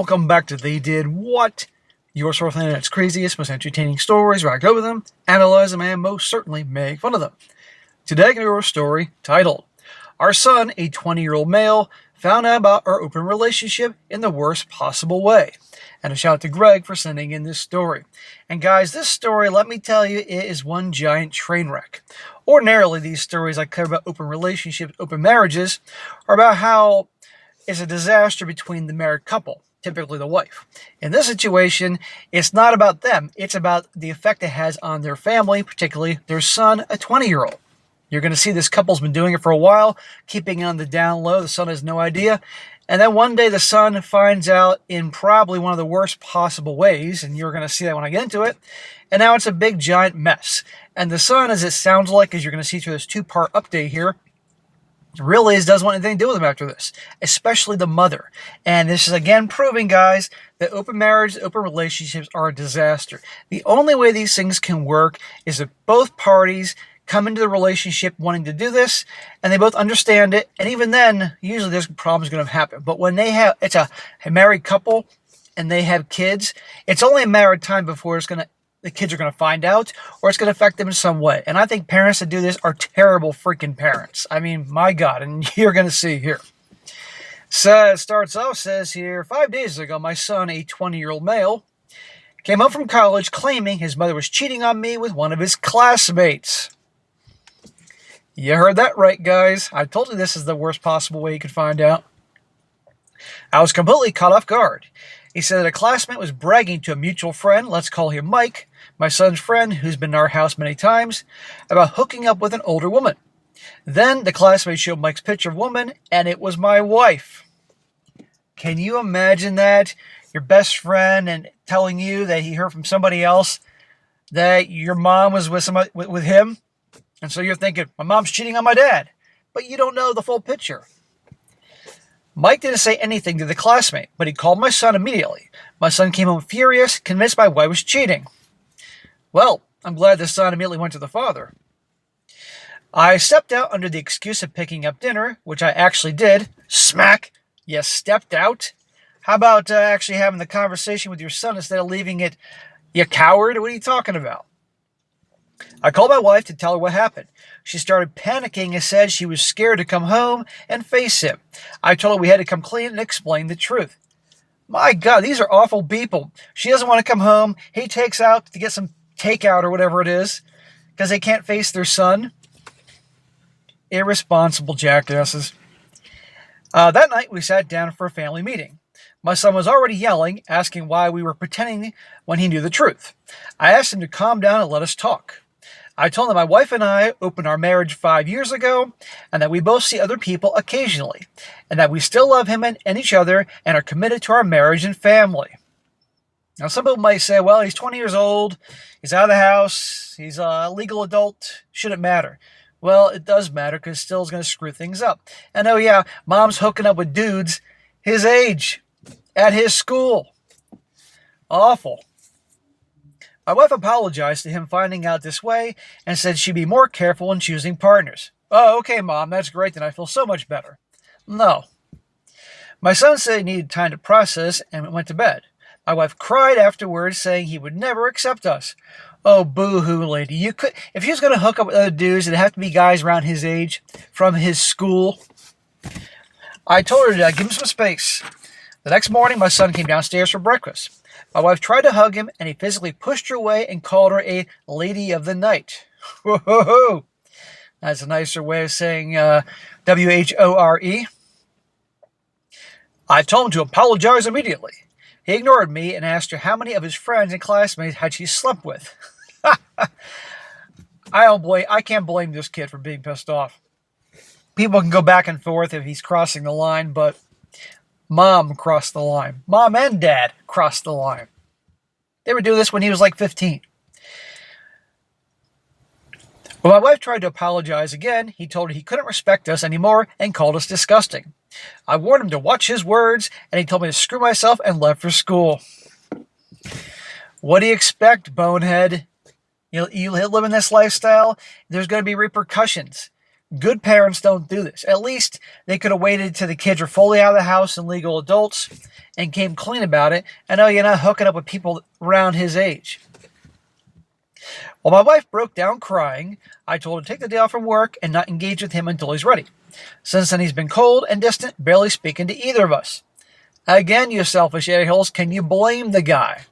welcome back to They Did What? Your source for the internet's craziest, most entertaining stories where I go with them, analyze them, and most certainly make fun of them. Today I can do a story titled, Our Son, a 20-year-old male, found out about our open relationship in the worst possible way. And a shout out to Greg for sending in this story. And guys, this story, let me tell you, it is one giant train wreck. Ordinarily, these stories I cover about open relationships, open marriages, are about how it's a disaster between the married couple, typically the wife. In this situation, it's not about them. It's about the effect it has on their family, particularly their son, a 20-year-old. You're going to see this couple's been doing it for a while, keeping it on the down low. The son has no idea. And then one day the son finds out in probably one of the worst possible ways, and you're going to see that when I get into it. And now it's a big, giant mess. And the son, as it sounds like, as you're going to see through this two-part update here, really doesn't want anything to do with him after this, especially the mother. And this is again proving, guys, that open marriage, open relationships are a disaster. The only way these things can work is if both parties come into the relationship wanting to do this, and they both understand it, and even then, usually there's problems going to happen. But when it's a married couple, and they have kids, it's only a matter of time before the kids are going to find out, or it's going to affect them in some way. And I think parents that do this are terrible freaking parents. I mean, my God, and you're going to see here. So it starts off, says here, 5 days ago, my son, a 20-year-old male, came home from college claiming his mother was cheating on me with one of his classmates. You heard that right, guys. I told you this is the worst possible way you could find out. I was completely caught off guard. He said that a classmate was bragging to a mutual friend, let's call him Mike, my son's friend, who's been in our house many times, about hooking up with an older woman. Then the classmate showed Mike's picture of a woman, and it was my wife. Can you imagine that? Your best friend and telling you that he heard from somebody else that your mom was with him? And so you're thinking, my mom's cheating on my dad. But you don't know the full picture. Mike didn't say anything to the classmate, but he called my son immediately. My son came home furious, convinced my wife was cheating. Well, I'm glad the son immediately went to the father. I stepped out under the excuse of picking up dinner, which I actually did. Smack! Yes, stepped out. How about actually having the conversation with your son instead of leaving it, you coward? What are you talking about? I called my wife to tell her what happened. She started panicking and said she was scared to come home and face him. I told her we had to come clean and explain the truth. My God, these are awful people. She doesn't want to come home. He takes out to get some takeout or whatever it is because they can't face their son. Irresponsible jackasses. That night we sat down for a family meeting. My son was already yelling, asking why we were pretending when he knew the truth. I asked him to calm down and let us talk. I told him my wife and I opened our marriage 5 years ago, and that we both see other people occasionally, and that we still love him and each other and are committed to our marriage and family. Now, some people might say, well, he's 20 years old, he's out of the house, he's a legal adult, shouldn't matter. Well, it does matter because it still is going to screw things up. And oh yeah, mom's hooking up with dudes his age at his school. Awful. My wife apologized to him finding out this way and said she'd be more careful when choosing partners. Oh, okay, Mom, that's great, then I feel so much better. No. My son said he needed time to process and went to bed. My wife cried afterwards, saying he would never accept us. Oh, boo-hoo, lady. If he was going to hook up with other dudes, it'd have to be guys around his age from his school. I told her to give him some space. The next morning, my son came downstairs for breakfast. My wife tried to hug him, and he physically pushed her away and called her a lady of the night. Whoa! That's a nicer way of saying W-H-O-R-E. I told him to apologize immediately. He ignored me and asked her how many of his friends and classmates had she slept with. I can't blame this kid for being pissed off. People can go back and forth if he's crossing the line, but Mom crossed the line. Mom and Dad crossed the line. They would do this when he was like 15. When my wife tried to apologize again, he told her he couldn't respect us anymore and called us disgusting. I warned him to watch his words, and he told me to screw myself and left for school. What do you expect, bonehead? You live in this lifestyle, there's going to be repercussions. Good parents don't do this. At least they could have waited till the kids were fully out of the house and legal adults and came clean about it. And no, you're not hooking up with people around his age. Well, my wife broke down crying. I told her to take the day off from work and not engage with him until he's ready. Since then, he's been cold and distant, barely speaking to either of us. Again, you selfish a-holes, can you blame the guy?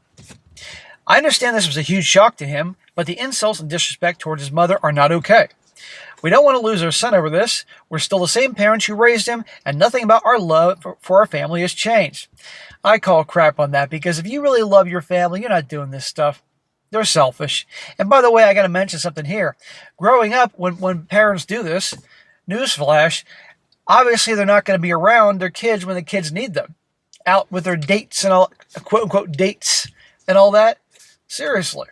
I understand this was a huge shock to him, but the insults and disrespect towards his mother are not okay. We don't want to lose our son over this. We're still the same parents who raised him, and nothing about our love for our family has changed. I call crap on that, because if you really love your family, you're not doing this stuff. They're selfish. And by the way, I got to mention something here. Growing up, when parents do this, newsflash, obviously they're not going to be around their kids when the kids need them. Out with their dates and all, quote-unquote dates and all that. Seriously.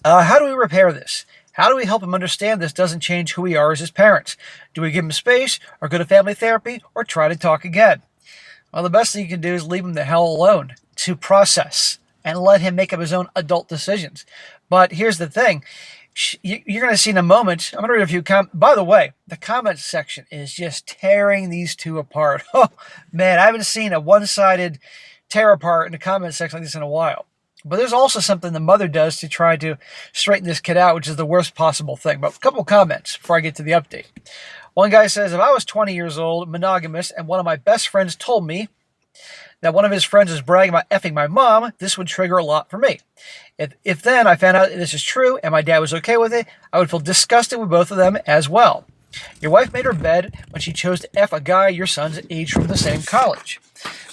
How do we repair this? How do we help him understand this doesn't change who we are as his parents? Do we give him space, or go to family therapy, or try to talk again? Well, the best thing you can do is leave him the hell alone to process and let him make up his own adult decisions. But here's the thing. You're going to see in a moment, I'm going to read a few comments. By the way, the comments section is just tearing these two apart. Oh, man, I haven't seen a one-sided tear apart in the comment section like this in a while. But there's also something the mother does to try to straighten this kid out, which is the worst possible thing. But a couple comments before I get to the update. One guy says, if I was 20 years old, monogamous, and one of my best friends told me that one of his friends was bragging about effing my mom, this would trigger a lot for me. If then I found out this is true and my dad was okay with it, I would feel disgusted with both of them as well. Your wife made her bed when she chose to F a guy your son's age from the same college.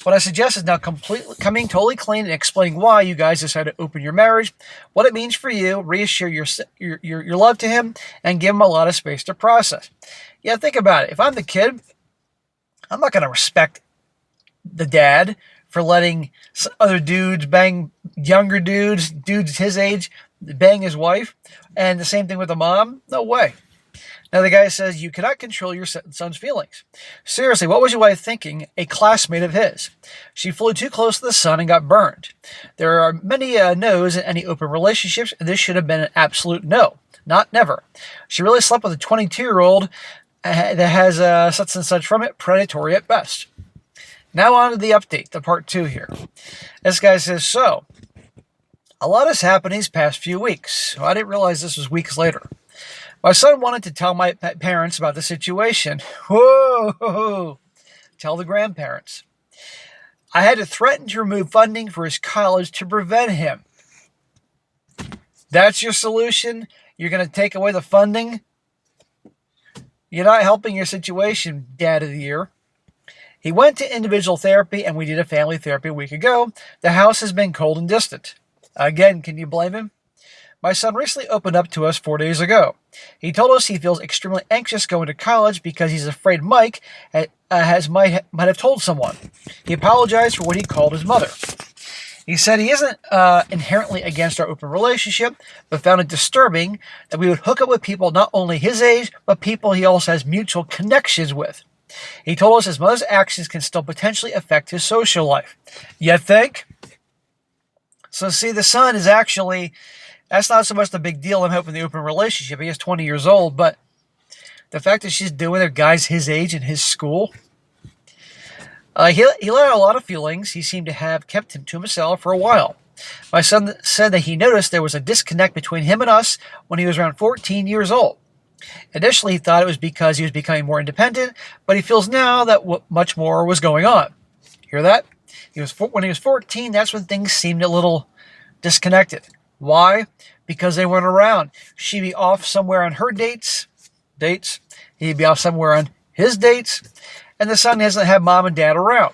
What I suggest is now coming totally clean and explaining why you guys decided to open your marriage, what it means for you, reassure your love to him, and give him a lot of space to process. Yeah, think about it. If I'm the kid, I'm not going to respect the dad for letting other dudes bang younger dudes his age, bang his wife, and the same thing with the mom. No way. Now the guy says, you cannot control your son's feelings. Seriously, what was your wife thinking? A classmate of his. She flew too close to the sun and got burned. There are many no's in any open relationships, and this should have been an absolute no, not never. She really slept with a 22-year-old that has such and such from it, predatory at best. Now on to the update, the part 2 here. This guy says, so, a lot has happened these past few weeks. Well, I didn't realize this was weeks later. My son wanted to tell my parents about the situation. Whoa! Tell the grandparents. I had to threaten to remove funding for his college to prevent him. That's your solution? You're going to take away the funding? You're not helping your situation, Dad of the Year. He went to individual therapy, and we did a family therapy a week ago. The house has been cold and distant. Again, can you blame him? My son recently opened up to us 4 days ago. He told us he feels extremely anxious going to college because he's afraid Mike might have told someone. He apologized for what he called his mother. He said he isn't inherently against our open relationship, but found it disturbing that we would hook up with people not only his age, but people he also has mutual connections with. He told us his mother's actions can still potentially affect his social life. You think? So see, the son is actually, that's not so much the big deal. I'm hoping the open relationship. He is 20 years old, but the fact that she's doing it, guys his age in his school. He let out a lot of feelings he seemed to have kept him to himself for a while. My son said that he noticed there was a disconnect between him and us when he was around 14 years old. Initially, he thought it was because he was becoming more independent, but he feels now that much more was going on. Hear that? When he was 14, that's when things seemed a little disconnected. Why? Because they weren't around. She'd be off somewhere on her dates. He'd be off somewhere on his dates. And the son doesn't have mom and dad around.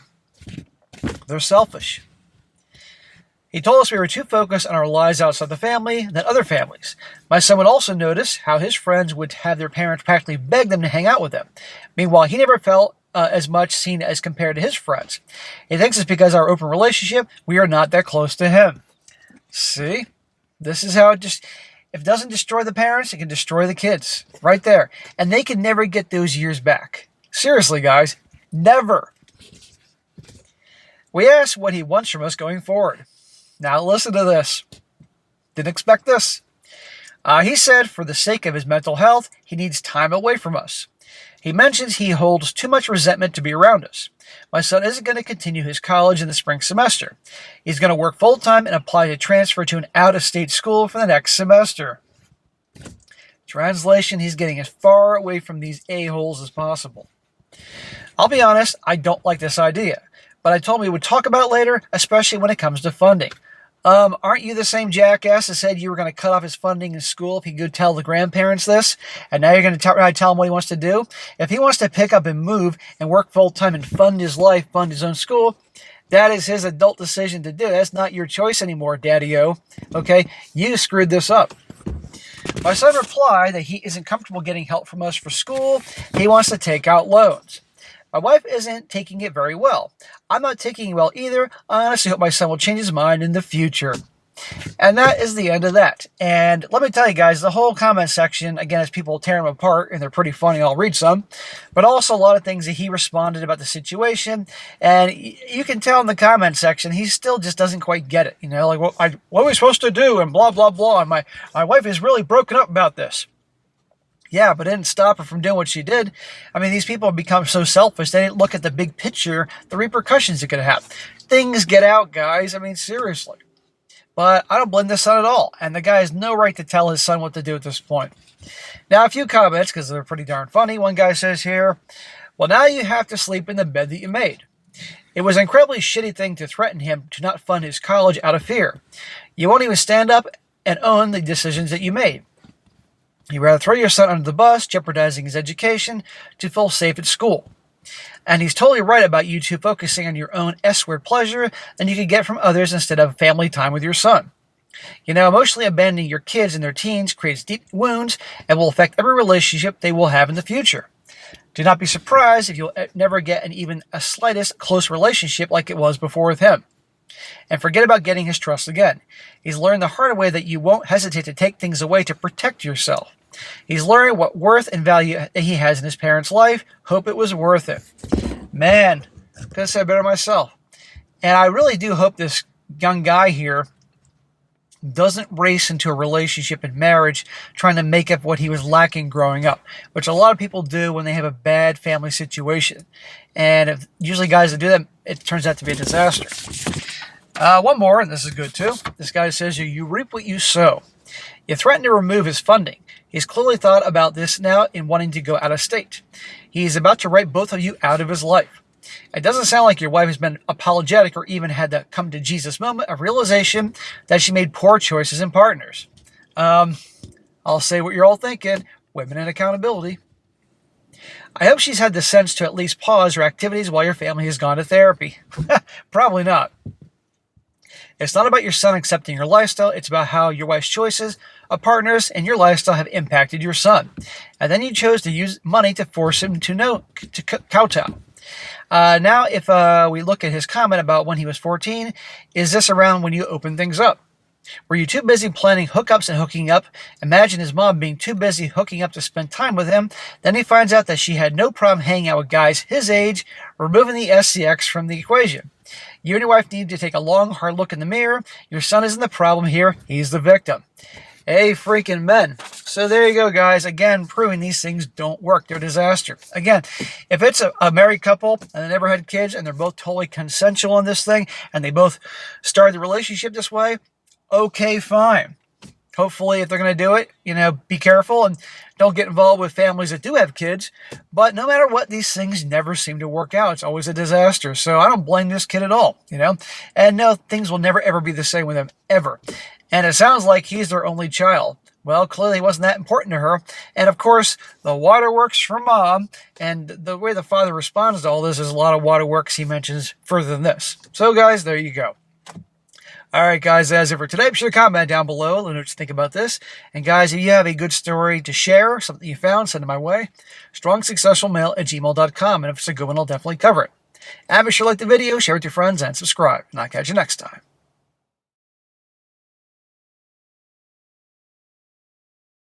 They're selfish. He told us we were too focused on our lives outside the family than other families. My son would also notice how his friends would have their parents practically beg them to hang out with them. Meanwhile, he never felt as much seen as compared to his friends. He thinks it's because of our open relationship, we are not that close to him. See? This is how if it doesn't destroy the parents, it can destroy the kids. Right there. And they can never get those years back. Seriously, guys. Never. We asked what he wants from us going forward. Now listen to this. Didn't expect this. He said for the sake of his mental health, he needs time away from us. He mentions he holds too much resentment to be around us. My son isn't going to continue his college in the spring semester. He's going to work full-time and apply to transfer to an out-of-state school for the next semester. Translation, he's getting as far away from these a-holes as possible. I'll be honest, I don't like this idea, but I told him we would talk about it later, especially when it comes to funding. Aren't you the same jackass that said you were going to cut off his funding in school if he could tell the grandparents this? And now you're going to tell him what he wants to do? If he wants to pick up and move and work full-time and fund his life, fund his own school, that is his adult decision to do. That's not your choice anymore, Daddy-O. Okay? You screwed this up. My son replied that he isn't comfortable getting help from us for school. He wants to take out loans. My wife isn't taking it very well. I'm not taking it well either. I honestly hope my son will change his mind in the future. And that is the end of that. And let me tell you guys, the whole comment section, again, as people tear him apart, and they're pretty funny, I'll read some, but also a lot of things that he responded about the situation. And you can tell in the comment section, he still just doesn't quite get it. You know, like, what are we supposed to do? And blah, blah, blah. And my wife is really broken up about this. Yeah, but it didn't stop her from doing what she did. I mean, these people have become so selfish, they didn't look at the big picture, the repercussions it could have. Things get out, guys. I mean, seriously. But I don't blame this son at all. And the guy has no right to tell his son what to do at this point. Now, a few comments, because they're pretty darn funny. One guy says here, well, now you have to sleep in the bed that you made. It was an incredibly shitty thing to threaten him to not fund his college out of fear. You won't even stand up and own the decisions that you made. You'd rather throw your son under the bus, jeopardizing his education, to feel safe at school. And he's totally right about you two focusing on your own S-word pleasure than you could get from others instead of family time with your son. You know, emotionally abandoning your kids in their teens creates deep wounds and will affect every relationship they will have in the future. Do not be surprised if you'll never get even a slightest close relationship like it was before with him. And forget about getting his trust again. He's learned the hard way that you won't hesitate to take things away to protect yourself. He's learning what worth and value that he has in his parents' life. Hope it was worth it. Man, could have said better myself. And I really do hope this young guy here doesn't race into a relationship and marriage trying to make up what he was lacking growing up, which a lot of people do when they have a bad family situation. And if usually guys that do that, it turns out to be a disaster. One more, and this is good too. This guy says, you reap what you sow. You threaten to remove his funding. He's clearly thought about this now in wanting to go out of state. He's about to write both of you out of his life. It doesn't sound like your wife has been apologetic or even had that come to Jesus moment of realization that she made poor choices in partners. I'll say what you're all thinking. Women and accountability. I hope she's had the sense to at least pause her activities while your family has gone to therapy. Probably not. It's not about your son accepting your lifestyle. It's about how your wife's choices of partners and your lifestyle have impacted your son. And then you chose to use money to force him to kowtow. Now, if we look at his comment about when he was 14, is this around when you opened things up? Were you too busy planning hookups and hooking up? Imagine his mom being too busy hooking up to spend time with him. Then he finds out that she had no problem hanging out with guys his age, removing the SCX from the equation. You and your wife need to take a long, hard look in the mirror. Your son isn't the problem here. He's the victim. Hey, freaking men. So there you go, guys. Again, proving these things don't work. They're a disaster. Again, if it's a married couple and they never had kids and they're both totally consensual on this thing and they both started the relationship this way, okay, fine. Hopefully, if they're going to do it, be careful and don't get involved with families that do have kids. But no matter what, these things never seem to work out. It's always a disaster. So I don't blame this kid at all, And no, things will never, ever be the same with him, ever. And it sounds like he's their only child. Well, clearly it wasn't that important to her. And of course, the waterworks from mom. And the way the father responds to all this is a lot of waterworks he mentions further than this. So guys, there you go. All right, guys, that's it for today. Be sure to comment down below. Let me know what you think about this. And guys, if you have a good story to share, something you found, send it my way. strongsuccessfulmale@gmail.com. And if it's a good one, I'll definitely cover it. And be sure to like the video, share it with your friends, and subscribe. And I'll catch you next time.